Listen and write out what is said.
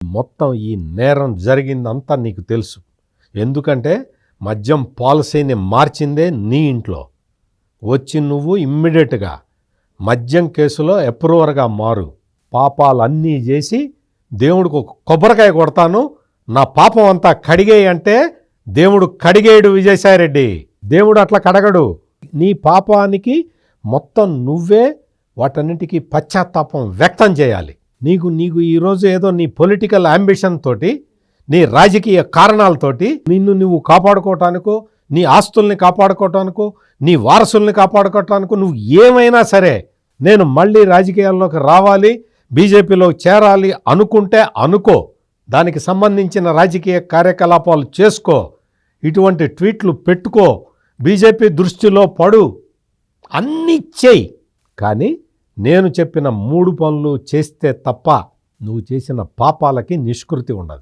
మొత్తం ఈ నేరం జరిగిందంతా నీకు తెలుసు. ఎందుకంటే మద్యం పాలసీని మార్చిందే నీ ఇంట్లో. వచ్చి నువ్వు ఇమ్మీడియట్గా మద్యం కేసులో అప్రూవర్గా మారు. పాపాలన్నీ చేసి దేవుడికి ఒక కొబ్బరికాయ కొడతాను, నా పాపం అంతా కడిగేయి అంటే దేవుడు కడిగేయుడు విజయసాయిరెడ్డి. దేవుడు అట్లా కడగడు. నీ పాపానికి మొత్తం నువ్వే వాటన్నిటికీ పశ్చాత్తాపం వ్యక్తం చేయాలి. నీకు ఈరోజు ఏదో నీ పొలిటికల్ అంబిషన్ తోటి, నీ రాజకీయ కారణాలతోటి నిన్ను నువ్వు కాపాడుకోవటానికో, నీ ఆస్తుల్ని కాపాడుకోవటానికో, నీ వారసుల్ని కాపాడుకోవటానికో నువ్వు ఏమైనా సరే నేను మళ్ళీ రాజకీయాల్లోకి రావాలి, బీజేపీలో చేరాలి అనుకుంటే అనుకో, దానికి సంబంధించిన రాజకీయ కార్యకలాపాలు చేసుకో, ఇటువంటి ట్వీట్లు పెట్టుకో, బీజేపీ దృష్టిలో పడు, అన్నీ చేయి. కానీ నేను చెప్పిన 3 పనులు చేస్తే తప్ప నువ్వు చేసిన పాపాలకి నిష్కృతి ఉండదు.